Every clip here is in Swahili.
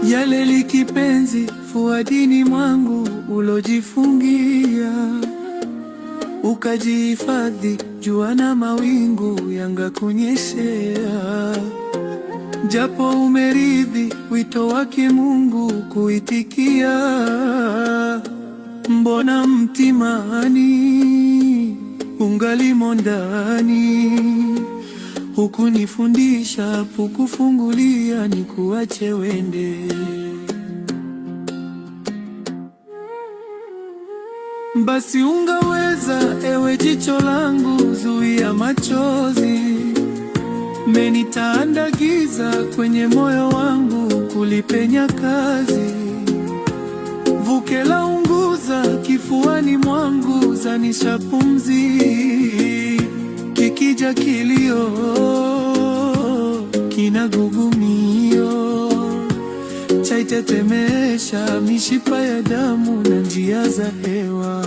Yale likipenzi fuadini mwangu ulojifungia, ukajihifadhi jua na mawingu yangakunyeshea. Japo umeridhi wito wake Mungu kuitikia, mbona mtimani ungalimo ndani? Hukunifundisha, hukufungulia nikuache wende. Basi ungaweza, ewe jicho langu, zuia machozi. Menitanda giza kwenye moyo wangu, kulipenya kazi. Vuke la unguza kifuani mwangu, zanisha pumzi. Kikija kilio kinagugumio, chaitetemesha mishipa ya damu na njia za hewa.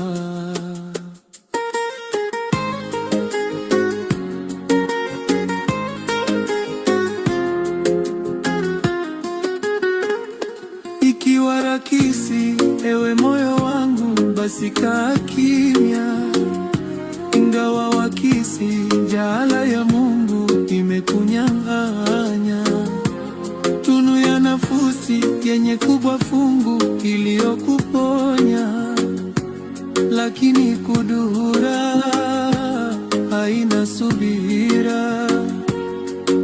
Ikiwa rakisi, ewe moyo wangu, basi kaa kimya. Ingawa wakisi, jaala ya Mungu imekunyang'anya. Tunu ya nafusi yenye kubwa fungu iliyokuponya, lakini kudura haina subira.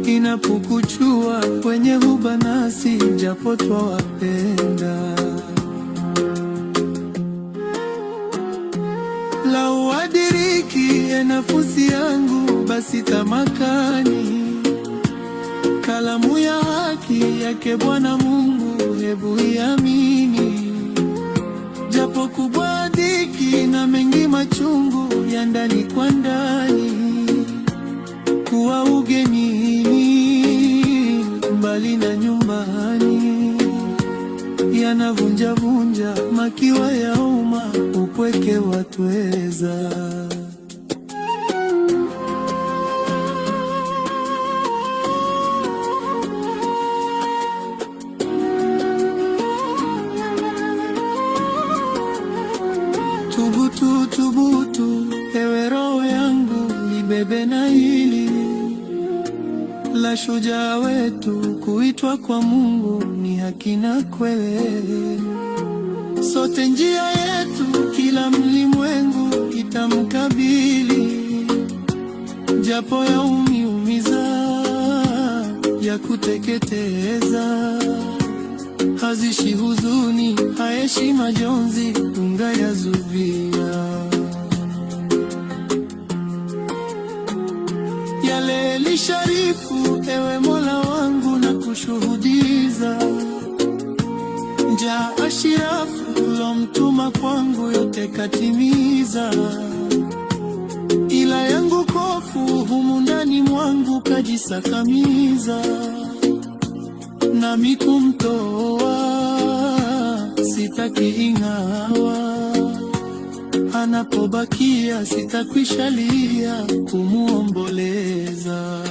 Inapokuchua kwenye huba nasi, japo twawapenda. La uadiriki nafusi yangu, basi tamakani. Kalamu ya haki yake Bwana Mungu, hebu iamini. Japo kubwa dhiki na mengi machungu ya ndani kwa ndani, kuwa ugenini mbali na nyumbani, yanavunja vunja makiwa ya umma, upweke watweza. Tubutu, tubutu, ewe roho yangu, libebe na hili la shujaa wetu. Kuitwa kwa Mungu ni haki na kweli. Sote njia yetu, kila mlimwengu itamkabili. Japo yaumiumiza, ya kuteketeza, hazishi huzuni, haeshi majonzi, ungayazuvia. Yale lisharifu, ewe Mola wangu, na kushuhudiza. Njaa ashirafu ulomtuma kwangu, yote katimiza. Ila yangu kofu, humu ndani mwangu kajisakamiza. Nami kumtoa sitaki ingawa, anapobakia sitakwishalia kumuomboleza.